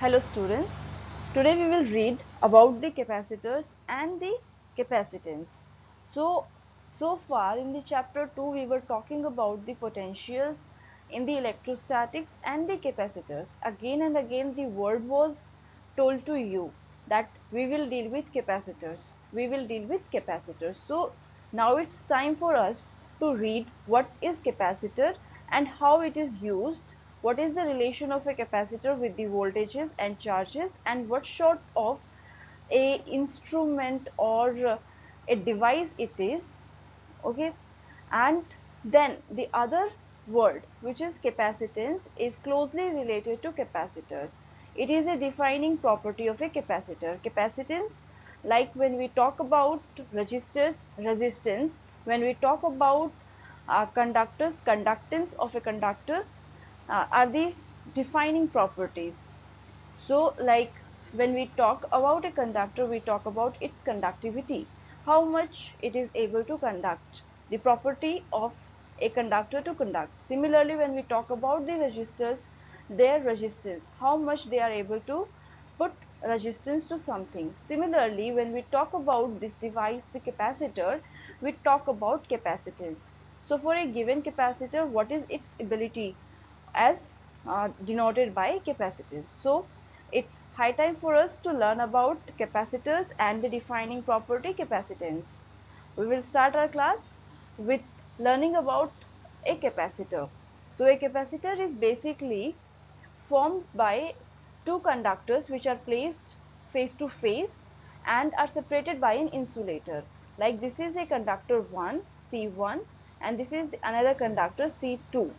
Hello students, today we will read about the capacitors and the capacitance. So far in the chapter 2 we were talking about the potentials in the electrostatics and the capacitors. Again and again the word was told to you that we will deal with capacitors. So now it's time for us to read what is capacitor and how it is used, what is the relation of a capacitor with the voltages and charges, and what sort of a instrument or a device it is. Okay, and then the other word, which is capacitance, is closely related to capacitors. It is a defining property of a capacitor. Capacitance, like when we talk about resistors, resistance, when we talk about conductors, conductance of a conductor, are the defining properties. So like when we talk about a conductor, we talk about its conductivity, how much it is able to conduct, the property of a conductor to conduct. Similarly, when we talk about the resistors, their resistance, how much they are able to put resistance to something. Similarly, when we talk about this device, the capacitor, we talk about capacitance. So for a given capacitor, what is its ability as denoted by capacitance? So it's high time for us to learn about capacitors and the defining property capacitance. We will start our class with learning about a capacitor. So a capacitor is basically formed by two conductors which are placed face to face and are separated by an insulator. Like this is a conductor 1, C1, and this is another conductor, C2.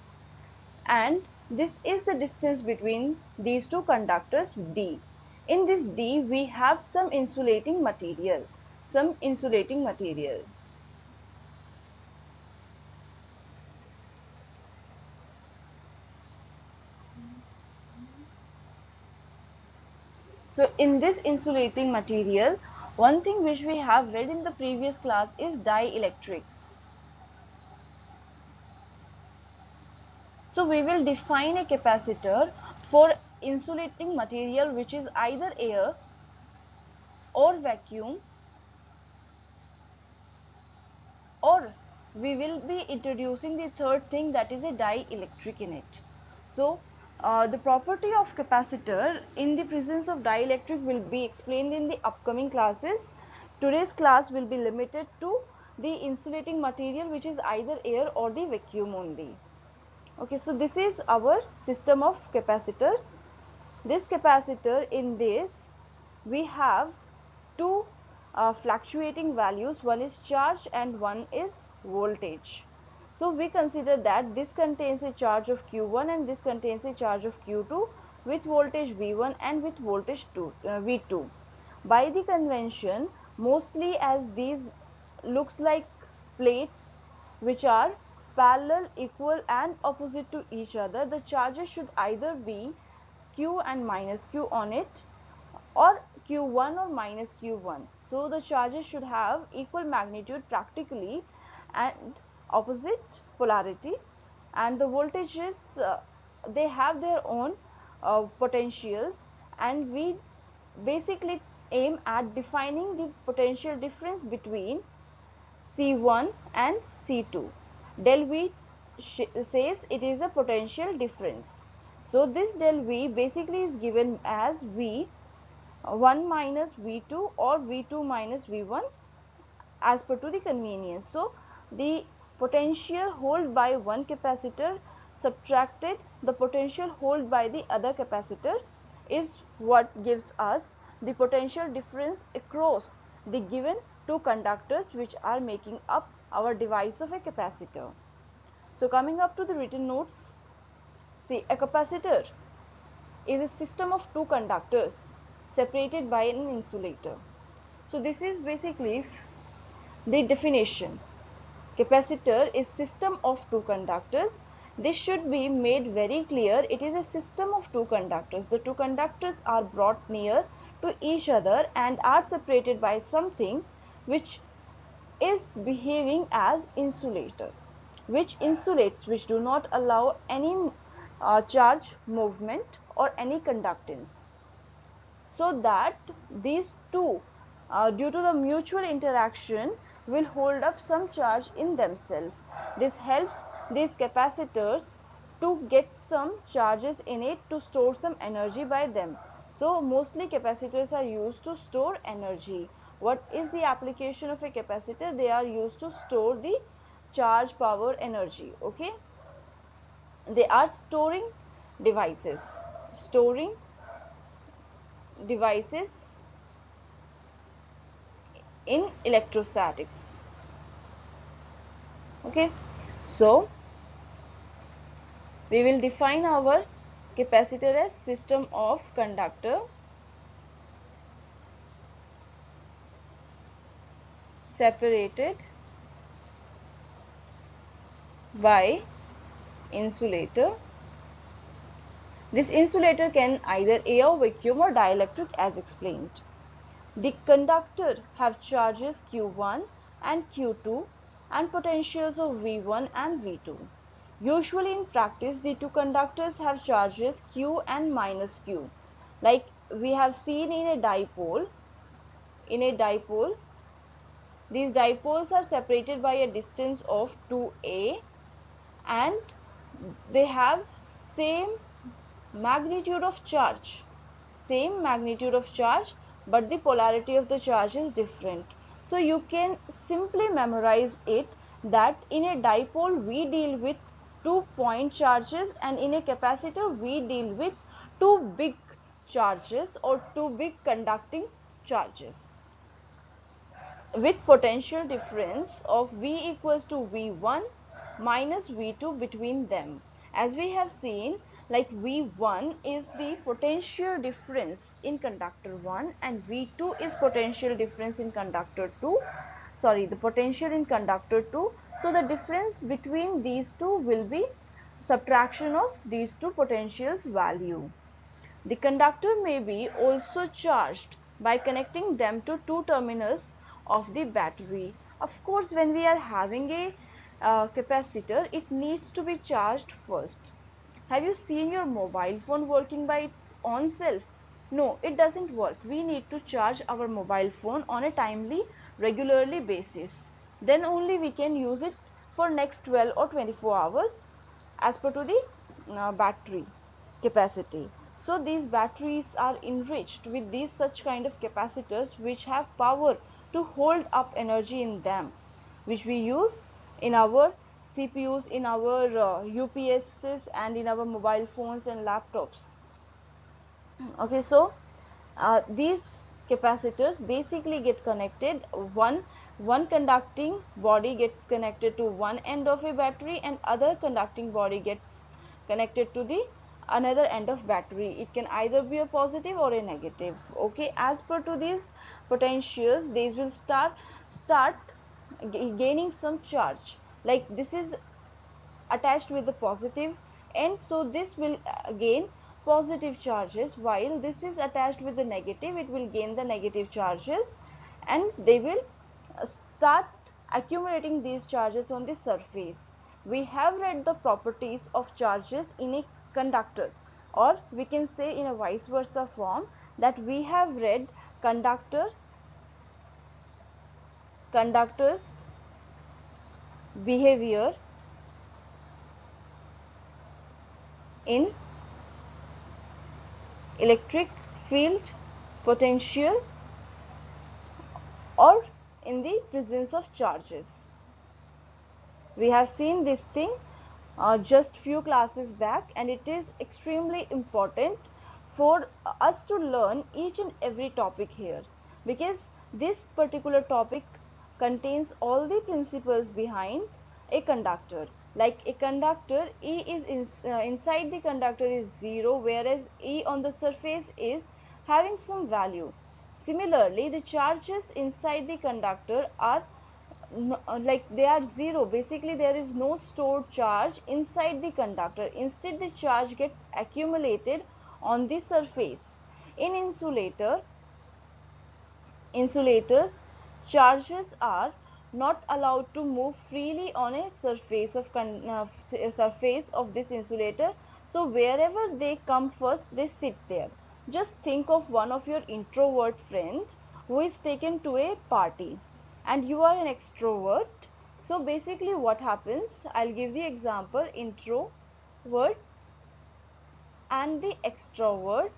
And this is the distance between these two conductors, D. In this D we have some insulating material. So in this insulating material, one thing which we have read in the previous class is dielectrics. So we will define a capacitor for insulating material which is either air or vacuum, or we will be introducing the third thing, that is a dielectric in it. So the property of capacitor in the presence of dielectric will be explained in the upcoming classes. Today's class will be limited to the insulating material which is either air or the vacuum only. Okay, so this is our system of capacitors. This capacitor, in this we have two fluctuating values, one is charge and one is voltage. So we consider that this contains a charge of Q1 and this contains a charge of Q2 with voltage V1 and with voltage V2. By the convention, mostly as these looks like plates which are parallel, equal and opposite to each other, the charges should either be Q and minus Q on it, or Q1 or minus Q1. So the charges should have equal magnitude practically and opposite polarity, and the voltages they have their own potentials, and we basically aim at defining the potential difference between C1 and C2. Del V says it is a potential difference. So this del V basically is given as V1 minus V2 or V2 minus V1 as per to the convenience. So the potential held by one capacitor subtracted the potential held by the other capacitor is what gives us the potential difference across the given two conductors which are making up our device of a capacitor. So coming up to the written notes, see, a capacitor is a system of two conductors separated by an insulator. So this is basically the definition. Capacitor is system of two conductors. This should be made very clear. It is a system of two conductors. The two conductors are brought near to each other and are separated by something which is behaving as insulator, which insulates, which do not allow any charge movement or any conductance. so that these two, due to the mutual interaction, will hold up some charge in themselves. This helps these capacitors to get some charges in it to store some energy by them. So mostly capacitors are used to store energy. What is the application of a capacitor? They are used to store the charge, power, energy. Okay, they are devices storing devices in electrostatics. Okay, so we will define our capacitor as system of conductor separated by insulator. This insulator can either air, vacuum or dielectric as explained. The conductor have charges Q1 and Q2 and potentials of V1 and V2. Usually in practice, the two conductors have charges Q and minus Q. Like we have seen in a dipole, these dipoles are separated by a distance of 2a and they have magnitude of charge, same magnitude of charge, but the polarity of the charge is different. So you can simply memorize it that in a dipole we deal with 2 point charges and in a capacitor we deal with two big charges or two big conducting charges with potential difference of V equals to V1 minus V2 between them. As we have seen, like V1 is the potential difference in conductor 1 and V2 is potential difference in conductor 2. Sorry, the potential in conductor 2. So the difference between these two will be subtraction of these two potentials value. The conductor may be also charged by connecting them to two terminals of the battery. Of course, when we are having a capacitor, it needs to be charged first. Have you seen your mobile phone working by its own self? No, it doesn't work. We need to charge our mobile phone on a timely, regularly basis. Then only we can use it for next 12 or 24 hours as per to the battery capacity. So these batteries are enriched with these such kind of capacitors which have power to hold up energy in them, which we use in our CPUs, in our UPSs and in our mobile phones and laptops. Okay, so these capacitors basically get connected, one conducting body gets connected to one end of a battery and other conducting body gets connected to the another end of battery. It can either be a positive or a negative. Okay, as per to these potentials, these will start gaining some charge. Like this is attached with the positive end, so this will gain positive charges, while this is attached with the negative, it will gain the negative charges, and they will start accumulating these charges on the surface. We have read the properties of charges in a conductor, or we can say in a vice versa form that we have read conductor's behavior in electric field, potential, or in the presence of charges. We have seen this thing just few classes back, and it is extremely important for us to learn each and every topic here, because this particular topic contains all the principles behind a conductor. Like a conductor, E is inside the conductor is 0, whereas E on the surface is having some value. Similarly, the charges inside the conductor are like they are 0. Basically, there is no stored charge inside the conductor. Instead, the charge gets accumulated on the surface. In insulators, charges are not allowed to move freely on a surface of this insulator. So wherever they come first, they sit there. Just think of one of your introvert friends who is taken to a party and you are an extrovert. So basically what happens, I'll give the example, introvert and the extrovert.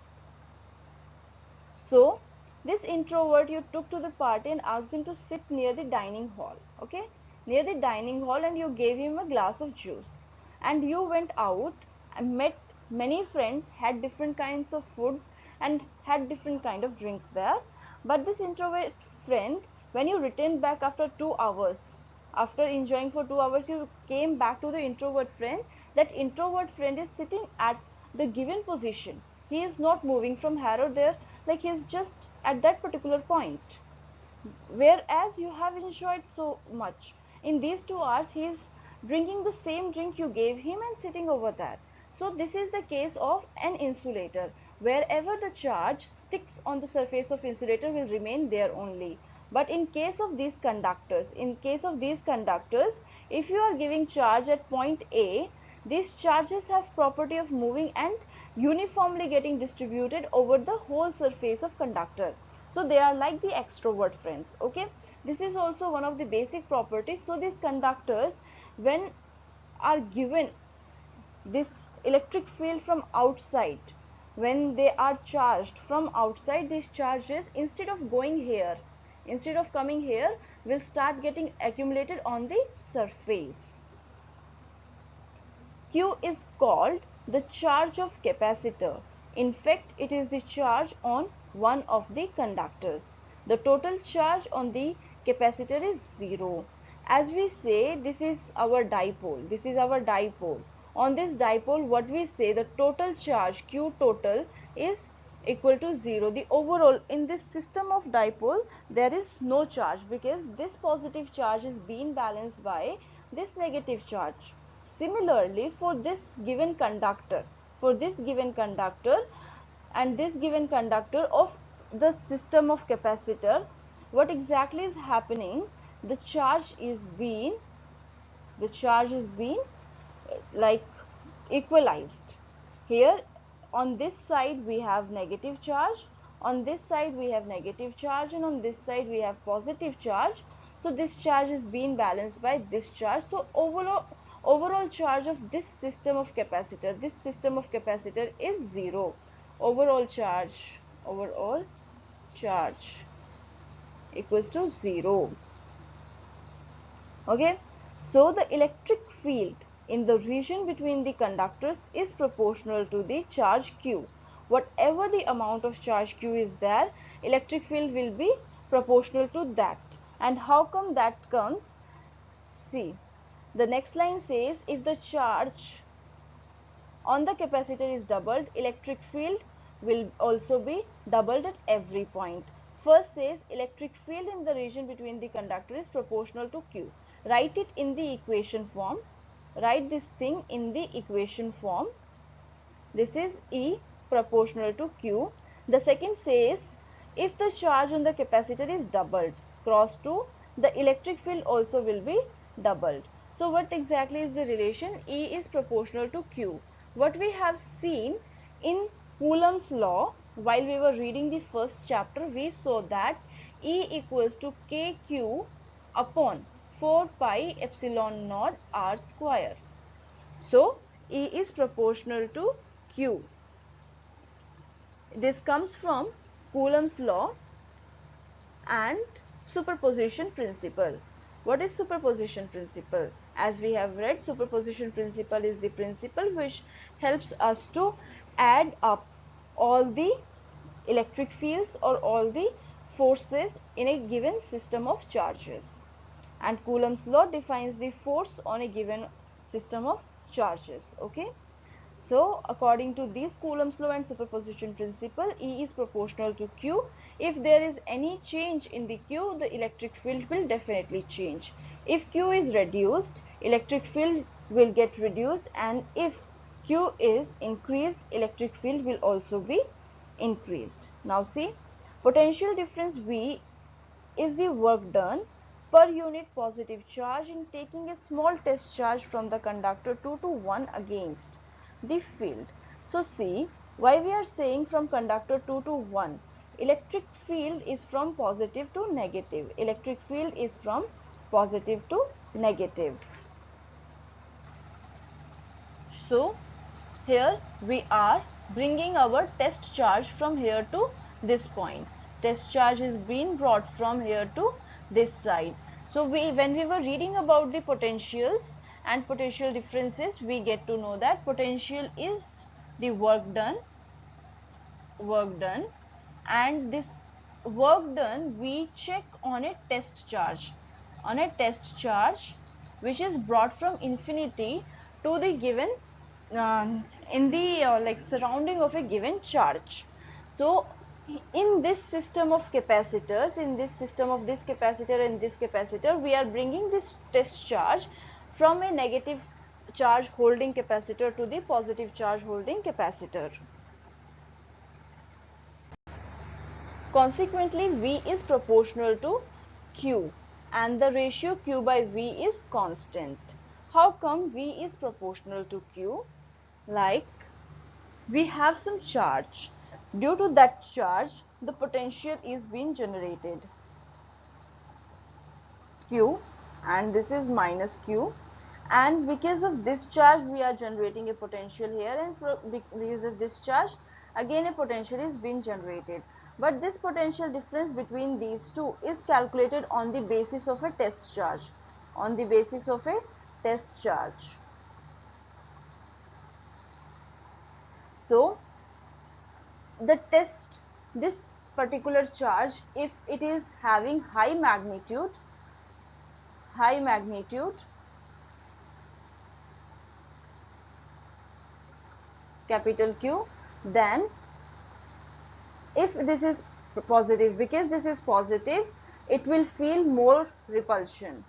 So this introvert you took to the party and asked him to sit near the dining hall, okay, near the dining hall, and you gave him a glass of juice, and you went out and met many friends, had different kinds of food and had different kind of drinks there. But this introvert friend, when you returned back after 2 hours, after enjoying for 2 hours, you came back to the introvert friend. That introvert friend is sitting at the given position. He is not moving from here or there, like he is just at that particular point. Whereas you have enjoyed so much. In these 2 hours, he is drinking the same drink you gave him and sitting over there. So this is the case of an insulator. Wherever the charge sticks on the surface of insulator will remain there only. But in case of these conductors, if you are giving charge at point A, these charges have property of moving and uniformly getting distributed over the whole surface of conductor. So they are like the extrovert friends, okay. This is also one of the basic properties. So these conductors, when are given this electric field from outside, when they are charged from outside, these charges, instead of coming here, will start getting accumulated on the surface. Q is called the charge of capacitor. In fact, it is the charge on one of the conductors. The total charge on the capacitor is 0. As we say, this is our dipole. On this dipole, what we say, the total charge Q total is equal to 0. The overall, in this system of dipole, there is no charge because this positive charge is being balanced by this negative charge. Similarly, for this given conductor and this given conductor of the system of capacitor, what exactly is happening? The charge is being like equalized. Here on this side we have negative charge, on this side we have negative charge, and on this side we have positive charge. So this charge is being balanced by this charge. So overall charge of this system of capacitor is 0. Overall charge equals to 0. Okay, so the electric field in the region between the conductors is proportional to the charge Q. Whatever the amount of charge Q is there, electric field will be proportional to that. And how come that comes? See, the next line says if the charge on the capacitor is doubled, electric field will also be doubled at every point. First says electric field in the region between the conductor is proportional to Q. Write it in the equation form. Write this thing in the equation form. This is E proportional to Q. The second says if the charge on the capacitor is doubled, cross 2, the electric field also will be doubled. So what exactly is the relation? E is proportional to Q. What we have seen in Coulomb's law, while we were reading the first chapter, we saw that E equals to KQ upon 4 pi epsilon naught R square. So E is proportional to Q. This comes from Coulomb's law and superposition principle. What is superposition principle? As we have read, superposition principle is the principle which helps us to add up all the electric fields or all the forces in a given system of charges. And Coulomb's law defines the force on a given system of charges. Okay. So according to these Coulomb's law and superposition principle, E is proportional to Q. If there is any change in the Q, the electric field will definitely change. If Q is reduced, electric field will get reduced, and if Q is increased, electric field will also be increased. Now see, potential difference V is the work done per unit positive charge in taking a small test charge from the conductor 2 to 1 against the field. So see, Why we are saying from conductor 2 to 1? Electric field is from positive to negative. Electric field is from positive to negative. So here we are bringing our test charge from here to this point. Test charge is being brought from here to this side. So when we were reading about the potentials and potential differences, we get to know that potential is the work done, and this work done we check on a test charge, which is brought from infinity to the given in the like surrounding of a given charge. So in this system of capacitors, in this system of this capacitor and this capacitor, we are bringing this test charge from a negative charge holding capacitor to the positive charge holding capacitor. Consequently, V is proportional to Q and the ratio Q by V is constant. How come V is proportional to Q? Like we have some charge. Due to that charge, the potential is being generated. Q, and this is minus Q, and because of this charge we are generating a potential here, and because of this charge again a potential is being generated. But this potential difference between these two is calculated on the basis of a test charge, So this particular charge, if it is having high magnitude, capital Q, then if this is positive, because this is positive, it will feel more repulsion.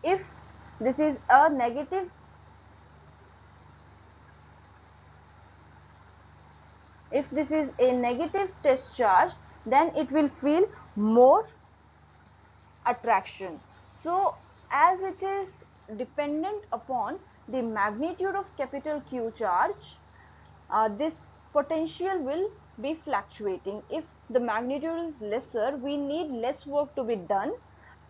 If this is a negative, test charge, then it will feel more attraction. So as it is dependent upon the magnitude of capital Q charge, this potential will be fluctuating. If the magnitude is lesser, we need less work to be done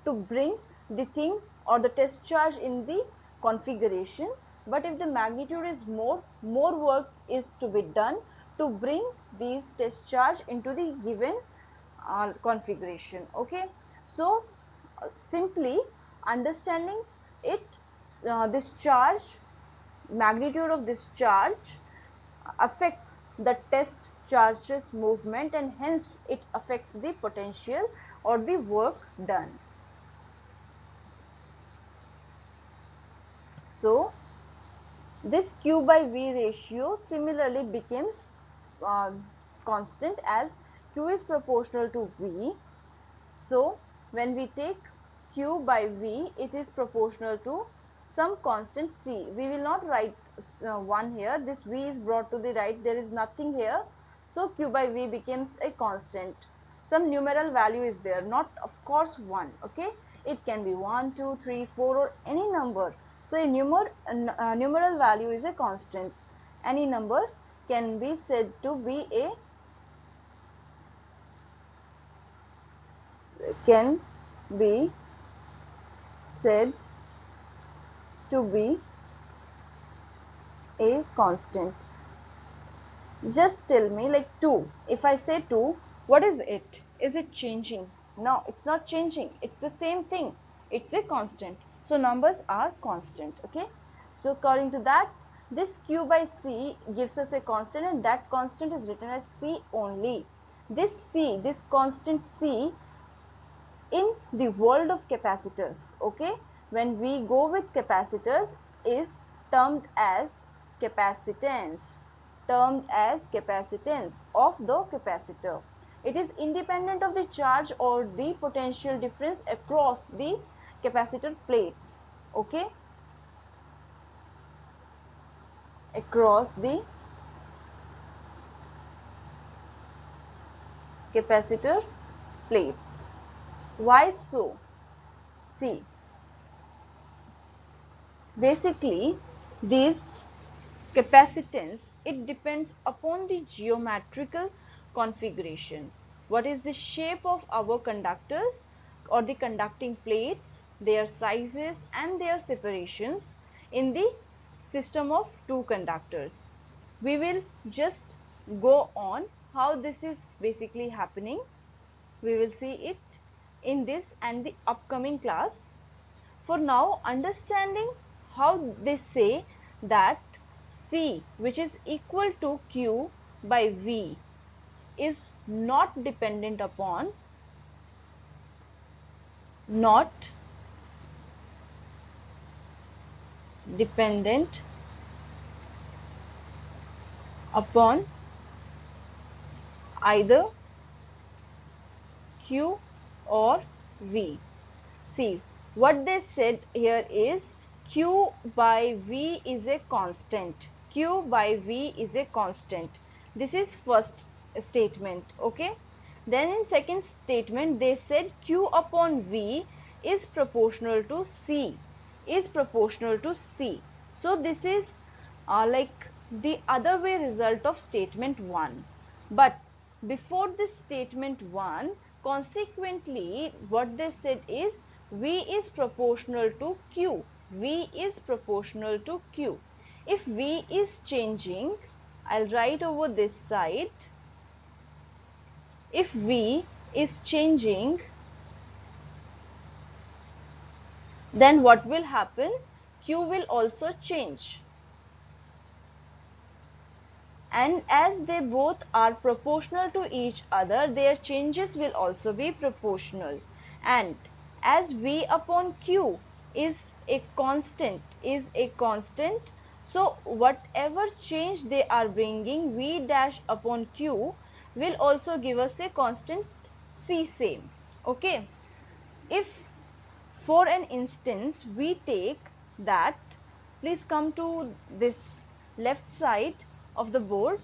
to bring the thing or the test charge in the configuration. But if the magnitude is more work is to be done to bring these test charge into the given configuration. Okay, so simply understanding it, this charge, magnitude of this charge affects the test charge's movement, and hence it affects the potential or the work done. So this Q by V ratio similarly becomes constant as Q is proportional to V. So when we take Q by V, it is proportional to some constant C. We will not write 1 here. This V is brought to the right. There is nothing here. So Q by V becomes a constant. Some numeral value is there, not of course 1. Okay, it can be 1, 2, 3, 4 or any number. So a numeral value is a constant. Any number can be said to be a constant. Just tell me, like 2. If I say 2, what is it? Is it changing? No, it's not changing. It's the same thing. It's a constant. So numbers are constant. Okay. So according to that, this Q by C gives us a constant, and that constant is written as C only. This constant C in the world of capacitors, okay, when we go with capacitors, is termed as capacitance of the capacitor. It is independent of the charge or the potential difference across the capacitor plates. Okay, across the capacitor plates. Why so? See, Basically, these capacitance, it depends upon the geometrical configuration. What is the shape of our conductors or the conducting plates, their sizes and their separations in the system of two conductors. We will just go on how this is basically happening. We will see it in this and the upcoming class. For now, understanding how they say that C, which is equal to Q by V, is not dependent upon either Q or V. See, what they said here is Q by V is a constant. Q by V is a constant. This is first statement, okay? Then in second statement, they said Q upon V is proportional to C. So this is like the other way result of statement 1. But before this statement 1, consequently what they said is V is proportional to Q. V is proportional to Q. If V is changing, I'll write over this side. If V is changing, then what will happen? Q will also change. And as they both are proportional to each other, their changes will also be proportional. And as V upon Q is a constant, so whatever change they are bringing, V dash upon Q will also give us a constant C same. Okay. If for an instance we take that, please come to this left side of the board.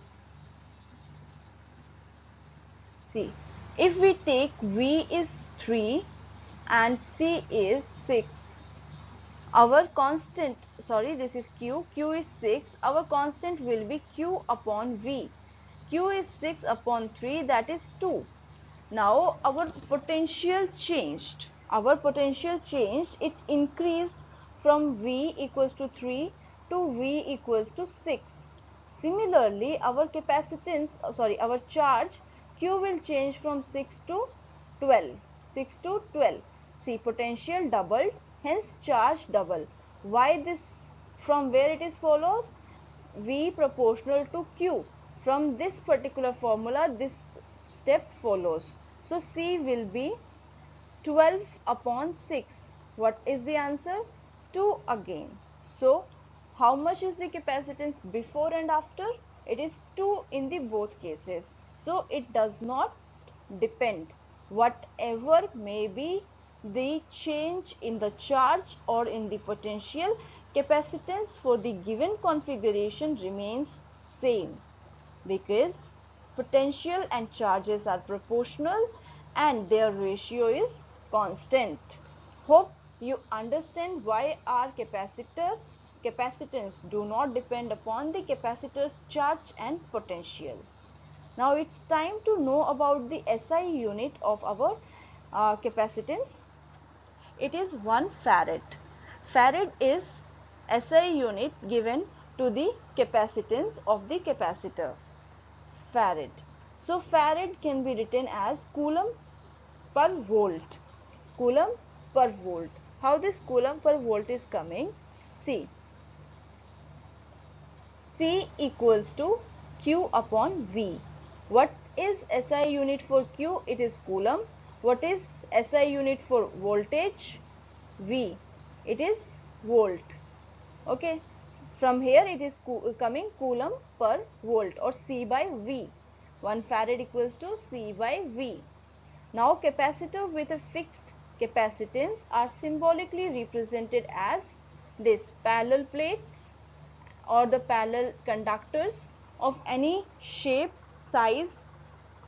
See, if we take V is 3 and C is 6, our constant, sorry, this is Q, Q is 6, our constant will be Q upon V. Q is 6 upon 3, that is 2. Now our potential changed. It increased from V equals to 3 to V equals to 6. Similarly, our capacitance, our charge Q will change from 6 to 12. See, potential doubled, hence charge double. Why this? From where it is follows? V proportional to Q. From this particular formula, this step follows. So C will be 12 upon 6. What is the answer? 2 again. So how much is the capacitance before and after? It is 2 in the both cases. So it does not depend. Whatever may be the change in the charge or in the potential, capacitance for the given configuration remains same, because potential and charges are proportional and their ratio is constant. Hope you understand why our capacitance do not depend upon the capacitor's charge and potential. Now it's time to know about the SI unit of our capacitance. It is 1 farad. Farad is SI unit given to the capacitance of the capacitor. Farad. So farad can be written as coulomb per volt. Coulomb per volt. How this coulomb per volt is coming? See, C equals to Q upon V. What is SI unit for Q? It is coulomb. What is SI unit for voltage? V. It is volt. Okay. From here it is coming coulomb per volt, or C by V. 1 farad equals to C by V. Now capacitor with a fixed capacitance are symbolically represented as this parallel plates or the parallel conductors of any shape, size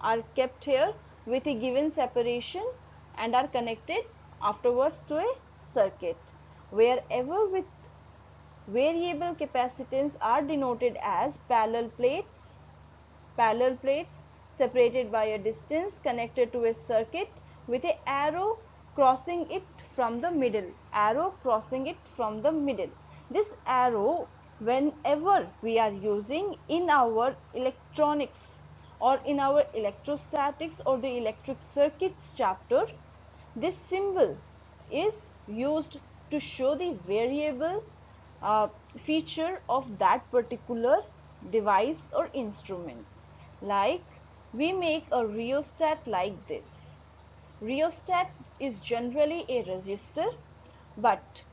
are kept here with a given separation and are connected afterwards to a circuit. Wherever with Variable capacitance are denoted as parallel plates separated by a distance connected to a circuit with an arrow crossing it from the middle. This arrow, whenever we are using in our electronics or in our electrostatics or the electric circuits chapter, this symbol is used to show the variable feature of that particular device or instrument. Like, we make a rheostat like this. Rheostat is generally a resistor, but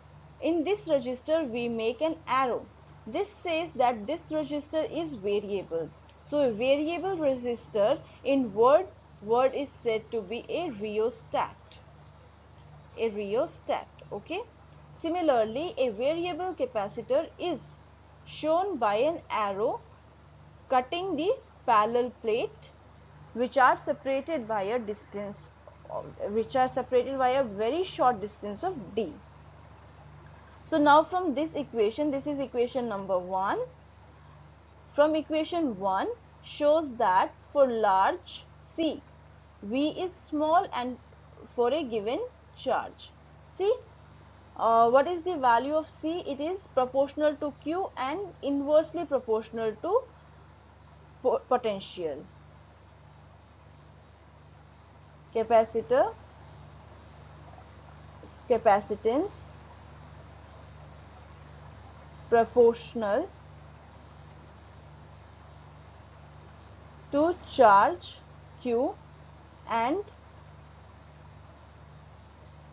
in this resistor we make an arrow. This says that this resistor is variable. So a variable resistor in word is said to be a rheostat. Okay. Similarly, a variable capacitor is shown by an arrow cutting the parallel plate, which are separated by a very short distance of d. So now from this equation, this is equation number 1. From equation 1 shows that for large C, V is small and for a given charge. See, what is the value of C? It is proportional to Q and inversely proportional to potential. Capacitor, capacitance, proportional to charge Q and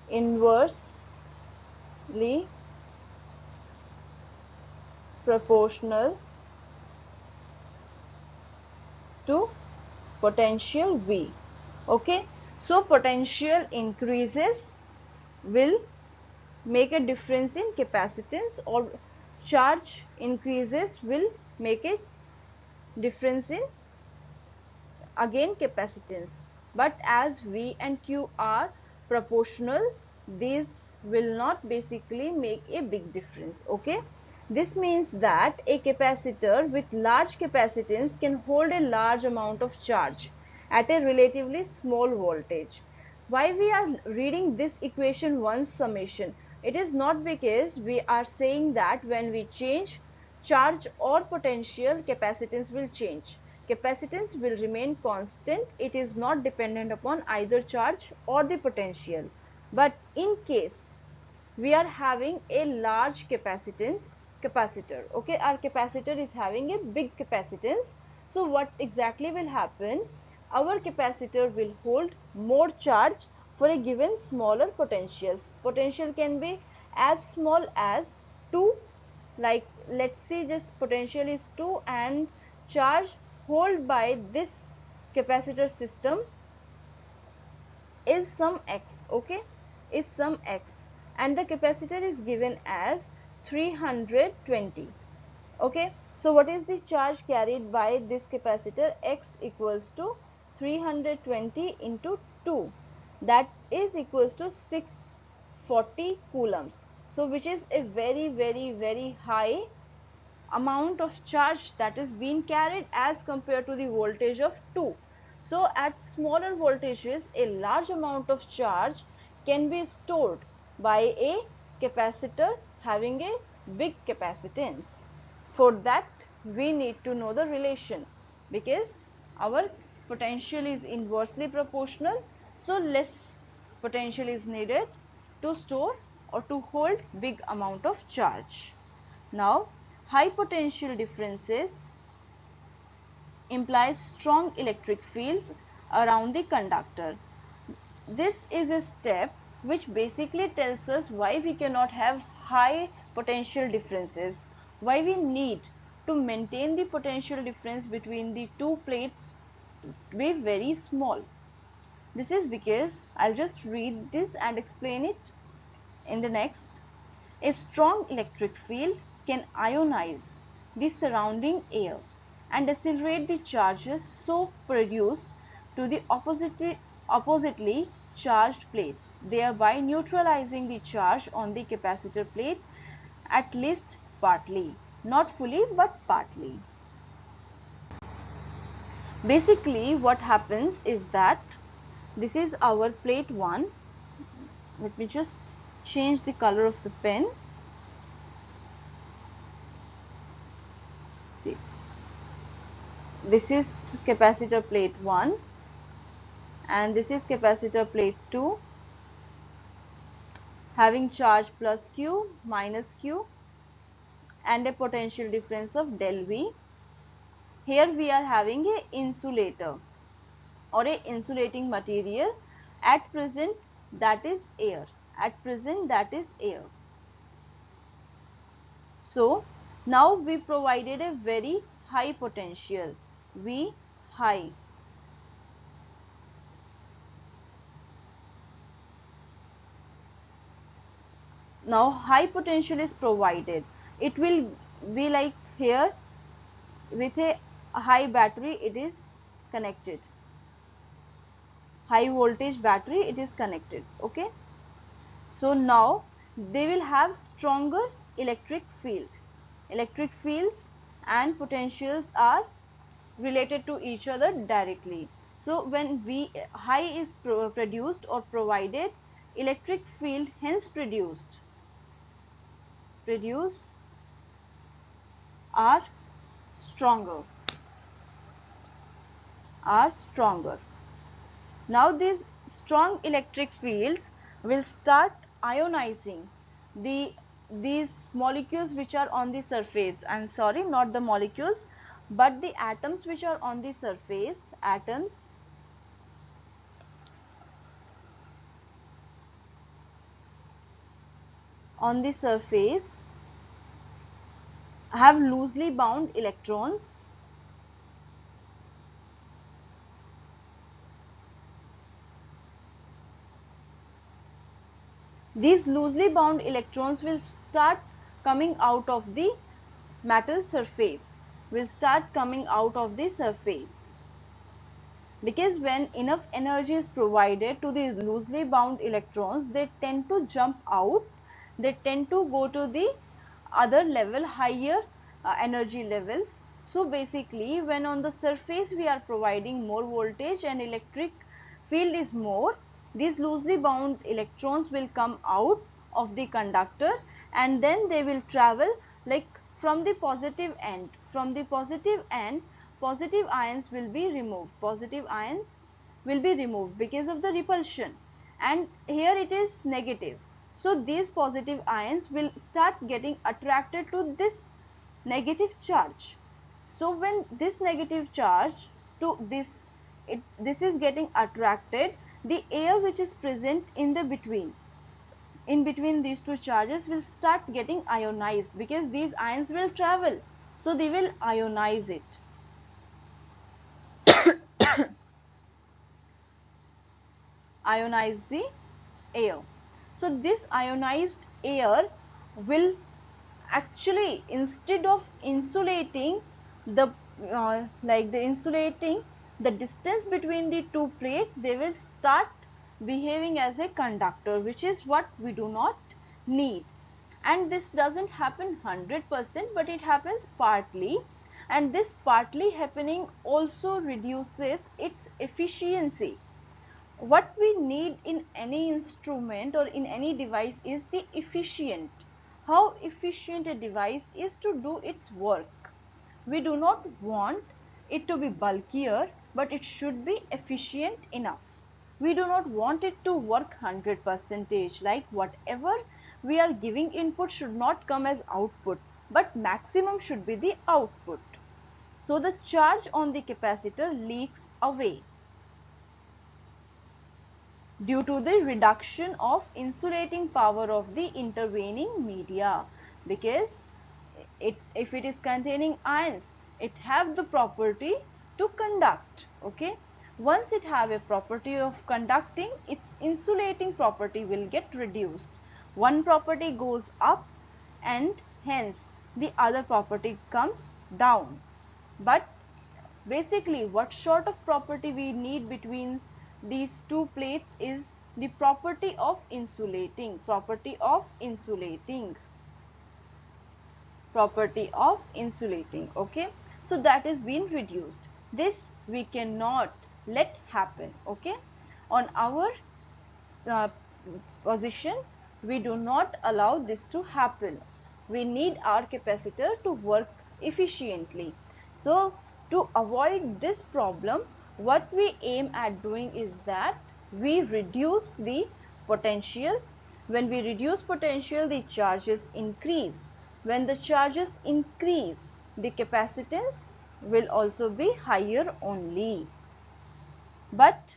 inversely proportional to potential V. Okay, so potential increases will make a difference in capacitance, or charge increases will make a difference in again capacitance. But as V and Q are proportional, these will not basically make a big difference. Okay, this means that a capacitor with large capacitance can hold a large amount of charge at a relatively small voltage. Why we are reading this equation 1 summation? It is not because we are saying that when we change charge or potential, capacitance will change. Capacitance will remain constant. It is not dependent upon either charge or the potential. But in case we are having a large capacitor, okay, our capacitor is having a big capacitance, so what exactly will happen? Our capacitor will hold more charge for a given smaller potentials. Potential can be as small as 2, like let's see this potential is 2 and charge held by this capacitor system is some x, okay, is some x, and the capacitor is given as 320. Okay, so what is the charge carried by this capacitor? X equals to 320 into 2, that is equals to 640 coulombs. So which is a very high amount of charge that is being carried as compared to the voltage of 2. So at smaller voltages, a large amount of charge can be stored by a capacitor having a big capacitance. For that, we need to know the relation, because our potential is inversely proportional, so less potential is needed to store or to hold big amount of charge. Now, high potential differences implies strong electric fields around the conductor. This is a step which basically tells us why we cannot have high potential differences, why we need to maintain the potential difference between the two plates be very small. This is because I'll just read this and explain it in the next. A strong electric field can ionize the surrounding air and accelerate the charges so produced to the oppositely charged plates, thereby neutralizing the charge on the capacitor plate, at least partly, not fully but partly. Basically what happens is that this is our plate 1. Let me just change the color of the pen. See, this is capacitor plate 1 and this is capacitor plate 2 having charge plus Q minus Q and a potential difference of del V. Here we are having a insulator or a insulating material. At present that is air. At present that is air. So now we provided a very high potential, V high. Now high potential is provided. It will be like here with a high battery it is connected. High voltage battery it is connected. Okay. So now they will have stronger electric field. Electric fields and potentials are related to each other directly. So when V high is produced or provided, electric field hence produced are stronger. Now these strong electric fields will start ionizing these molecules which are on the surface. I am sorry, not the molecules but the atoms which are on the surface. Atoms on the surface have loosely bound electrons. These loosely bound electrons will start coming out of the metal surface, because when enough energy is provided to the loosely bound electrons, they tend to jump out, they tend to go to the other level, higher energy levels. So basically when on the surface we are providing more voltage and electric field is more, these loosely bound electrons will come out of the conductor and then they will travel like from the positive end. From the positive end, positive ions will be removed. Positive ions will be removed because of the repulsion, and here it is negative. So these positive ions will start getting attracted to this negative charge. So when this negative charge to this is getting attracted, the air which is present in the between these two charges will start getting ionized, because these ions will travel, so they will ionize it. Ionize the air. So this ionized air will actually, instead of insulating the insulating the distance between the two plates, they will start behaving as a conductor, which is what we do not need. And this doesn't happen 100%, but it happens partly, and this partly happening also reduces its efficiency. What we need in any instrument or in any device is the efficient. How efficient a device is to do its work. We do not want it to be bulkier, but it should be efficient enough. We do not want it to work 100%, like whatever we are giving input should not come as output, but maximum should be the output. So the charge on the capacitor leaks away due to the reduction of insulating power of the intervening media, because if it is containing ions, it have the property to conduct. Okay, once it have a property of conducting, its insulating property will get reduced. One property goes up and hence the other property comes down. But basically what sort of property we need between these two plates is the property of insulating. property of insulating. Okay, so that is being reduced. This we cannot let happen. Okay, on our uh, position, we do not allow this to happen. We need our capacitor to work efficiently. So to avoid this problem, what we aim at doing is that we reduce the potential. When we reduce potential, the charges increase. When the charges increase, the capacitance will also be higher only. But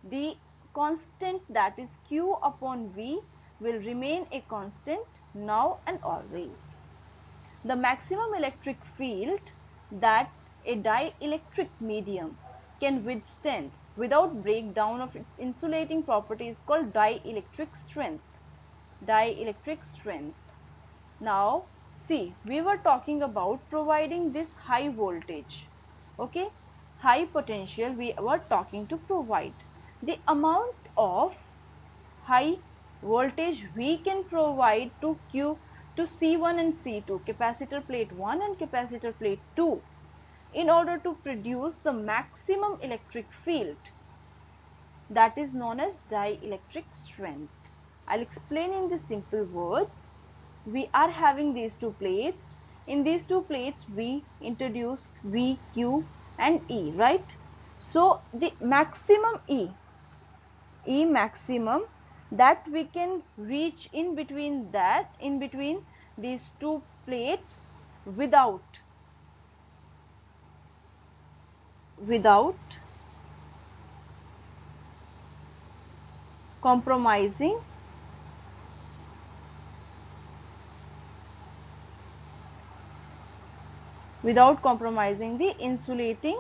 the constant, that is Q upon V, will remain a constant now and always. The maximum electric field that a dielectric medium can withstand without breakdown of its insulating property is called dielectric strength. Dielectric strength. Now see, we were talking about providing this high voltage. Okay, high potential we were talking to provide. The amount of high voltage we can provide to C1 and C2, capacitor plate 1 and capacitor plate 2, in order to produce the maximum electric field, that is known as dielectric strength. I'll explain in the simple words. We are having these two plates. In these two plates we introduce V, Q and E, right? So the maximum E maximum that we can reach in between these two plates without compromising the insulating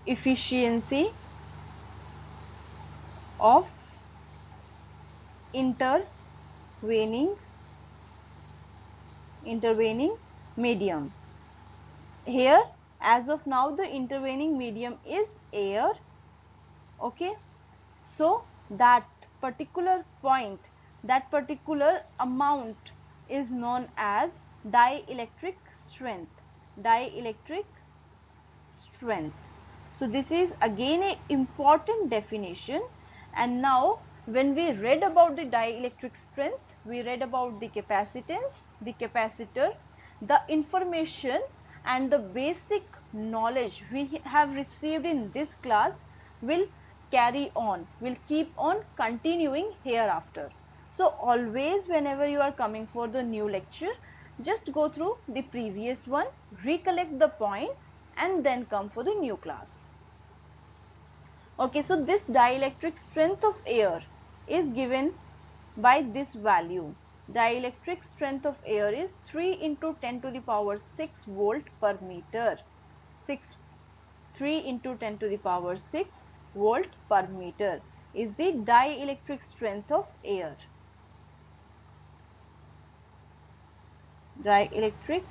efficiency of intervening medium. Here, as of now, the intervening medium is air. Okay, so that particular point, that particular amount is known as dielectric strength. Dielectric strength. So this is again a important definition. And now when we read about the dielectric strength, we read about the capacitance, the capacitor, the information and the basic knowledge we have received in this class will carry on, will keep on continuing hereafter. So always whenever you are coming for the new lecture, just go through the previous one, recollect the points and then come for the new class. Okay, so this dielectric strength of air is given by this value. Dielectric strength of air is 3 into 10 to the power 6 volt per meter. 3 into 10 to the power 6 volt per meter is the dielectric strength of air. Dielectric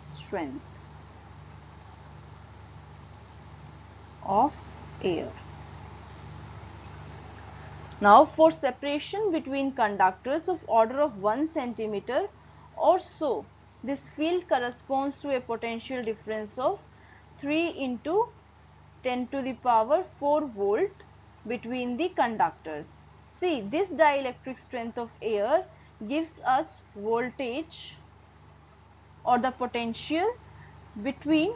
strength of air. Now for separation between conductors of order of 1 centimeter or so, this field corresponds to a potential difference of 3 into 10 to the power 4 volt between the conductors. See, this dielectric strength of air gives us voltage or the potential between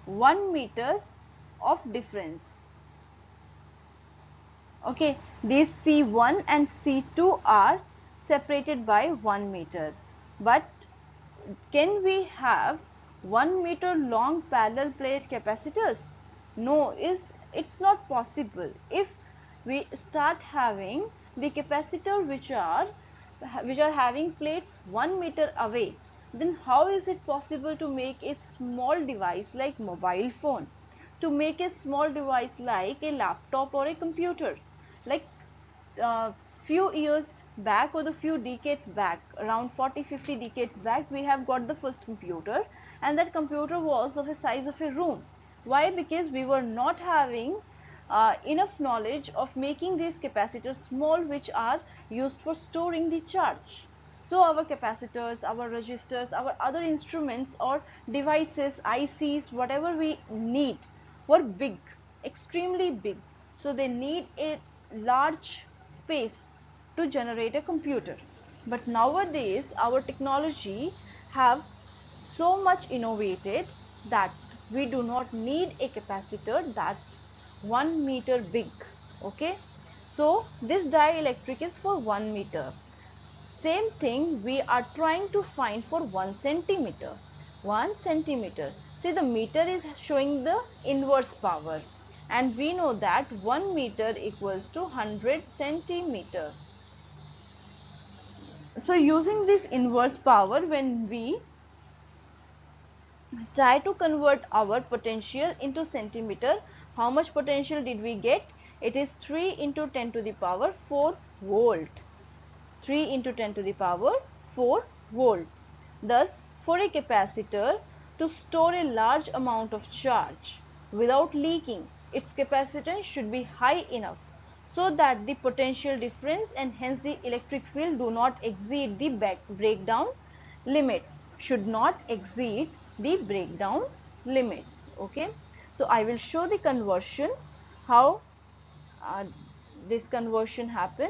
1 meter of difference. Okay, these C1 and C2 are separated by 1 meter. But can we have 1 meter long parallel plate capacitors? No, it's not possible. If we start having the capacitor which are having plates 1 meter away, then how is it possible to make a small device like mobile phone, to make a small device like a laptop or a computer? Like few years back or the few decades back, around 40-50 decades back, we have got the first computer, and that computer was of a size of a room. Why? Because we were not having enough knowledge of making these capacitors small, which are used for storing the charge. So our capacitors, our resistors, our other instruments or devices, ICs, whatever we need were big, extremely big. So they need a large space to generate a computer. But nowadays our technology have so much innovated that we do not need a capacitor that's 1 meter big. Okay, so this dielectric is for 1 meter. Same thing we are trying to find for 1 centimeter. 1 centimeter. See, the meter is showing the inverse power, and we know that 1 meter equals to 100 centimeter. So using this inverse power, when we try to convert our potential into centimeter, how much potential did we get? It is 3 into 10 to the power 4 volt. 3 into 10 to the power 4 volt. Thus, for a capacitor to store a large amount of charge without leaking, its capacitance should be high enough so that the potential difference and hence the electric field do not exceed the breakdown limits, should not exceed the breakdown limits. Okay, so I will show the conversion, how this conversion happen.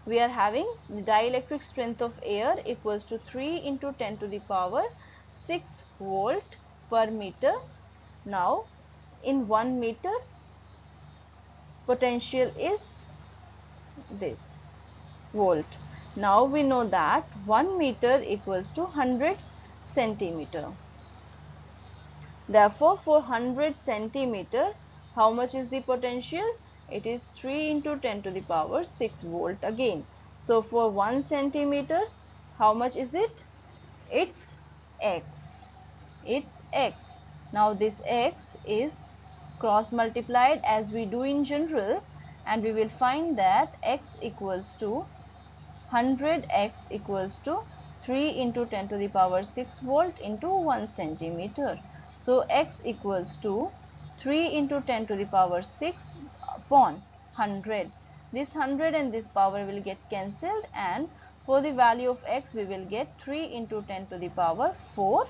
We are having the dielectric strength of air equals to 3 into 10 to the power 6 volt per meter. Now in 1 meter potential is this volt. Now we know that 1 meter equals to 100 centimeter. Therefore, for 100 centimeter, how much is the potential? It is 3 into 10 to the power 6 volt again. So for 1 centimeter, how much is it? It's x. It's x. Now this x is cross multiplied as we do in general, and we will find that x equals to 100x equals to 3 into 10 to the power 6 volt into 1 centimeter. So x equals to 3 into 10 to the power 6 upon 100. This 100 and this power will get cancelled, and for the value of x we will get 3 into 10 to the power 4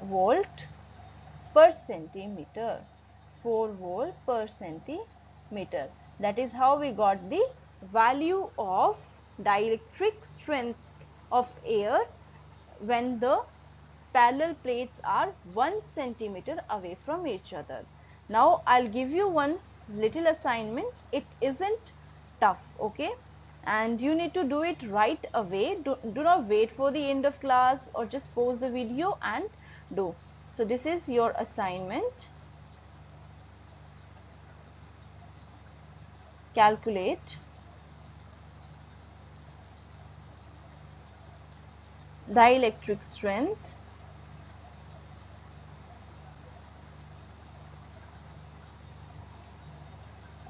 volt per centimeter. 4 volt per centimeter. That is how we got the value of dielectric strength of air when the parallel plates are 1 centimeter away from each other. Now I'll give you one little assignment. It isn't tough, okay? And you need to do it right away. Do not wait for the end of class or just pause the video and do. So this is your assignment. Calculate dielectric strength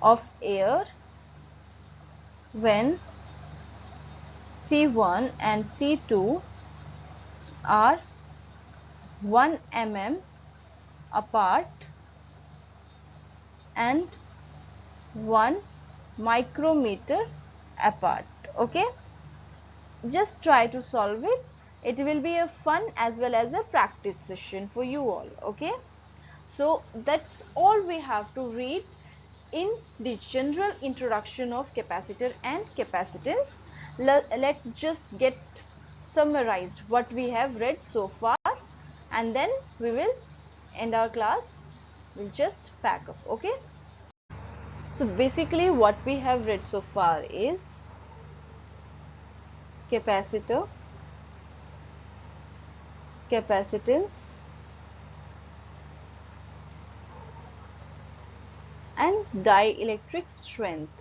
of air when C1 and C2 are 1 mm apart and 1 micrometer apart. Okay, just try to solve it. It will be a fun as well as a practice session for you all. Okay, so that's all we have to read in the general introduction of capacitor and capacitance. Let's just get summarized what we have read so far, and then we will end our class. We'll just pack up. Okay, so basically what we have read so far is capacitor, capacitance and dielectric strength.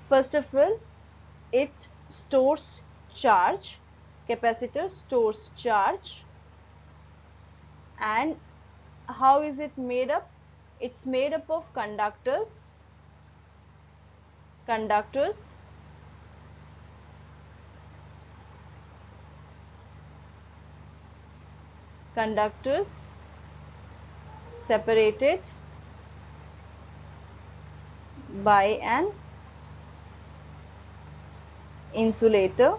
First of all, it stores charge. Capacitor stores charge. And how is it made up? It's made up of conductors, conductors separated by an insulator.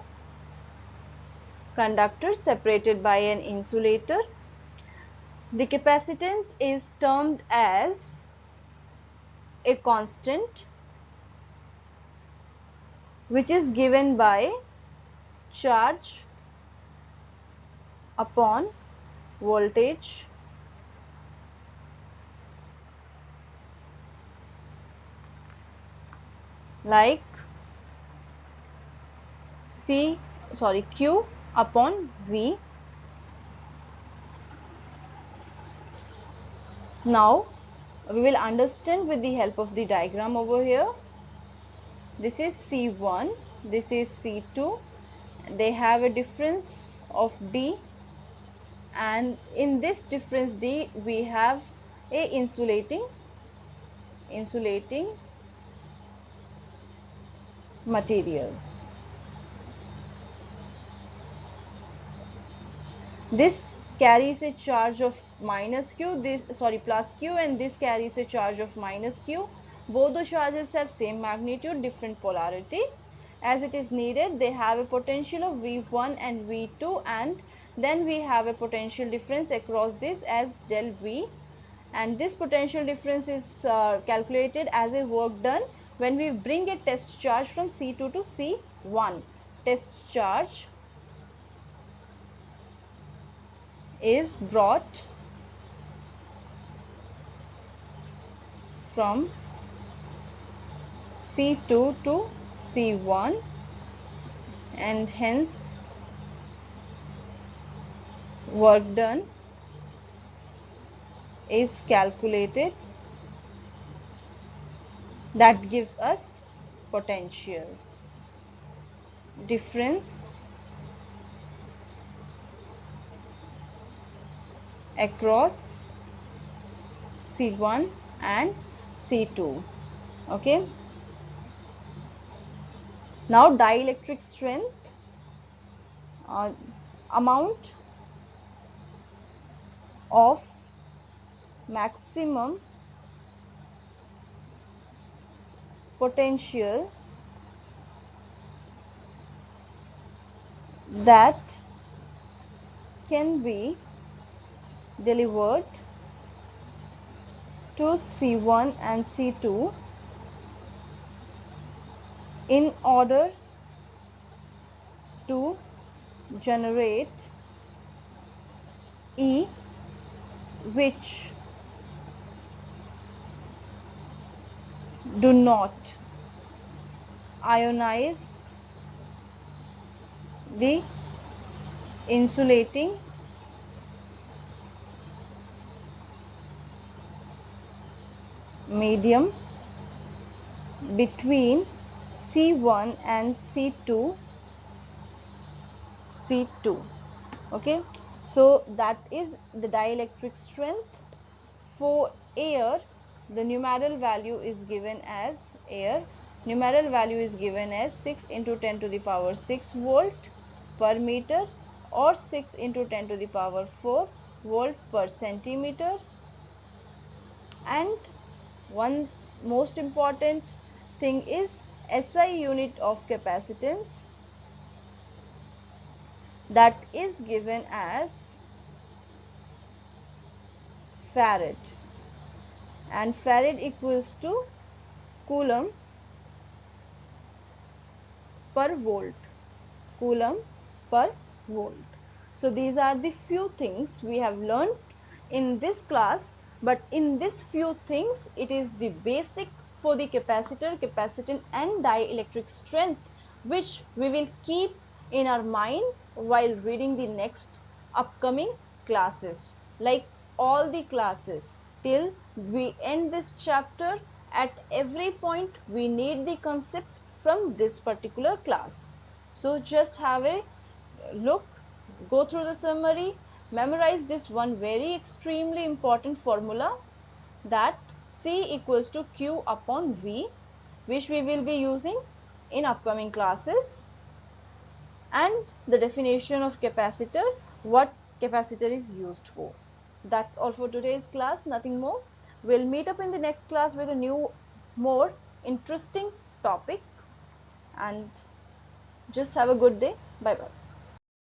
Conductors separated by an insulator. The capacitance is termed as a constant which is given by charge upon voltage like Q upon V. Now we will understand with the help of the diagram over here. This is C1, this is C2. They have a difference of D, and in this difference D we have a insulating material. This carries a charge of plus Q, and this carries a charge of minus Q. Both the charges have same magnitude, different polarity. As it is needed, they have a potential of V1 and V2, and then we have a potential difference across this as del V, and this potential difference is calculated as a work done when we bring a test charge from C2 to C1. Test charge is brought from C2 to C1, and hence work done is calculated. That gives us potential difference across C1 and C2. Okay. Now dielectric strength, amount of maximum potential that can be delivered to C1 and C2 in order to generate E, which do not ionize the insulating medium between C1 and C2. Okay, so that is the dielectric strength. For air, the numeral value is given as 6 into 10 to the power 6 volt per meter, or 6 into 10 to the power 4 volt per centimeter. And one most important thing is SI unit of capacitance, that is given as farad, and farad equals to coulomb per volt. So these are the few things we have learned in this class, but in this few things it is the basic for the capacitor, capacitance and dielectric strength, which we will keep in our mind while reading the next upcoming classes. Like all the classes till we end this chapter, at every point we need the concept from this particular class. So just have a look, go through the summary, memorize this one very extremely important formula, that C equals to Q upon V, which we will be using in upcoming classes, and the definition of capacitor, what capacitor is used for. That's all for today's class, nothing more. We'll meet up in the next class with a new, more interesting topic, and just have a good day. Bye bye.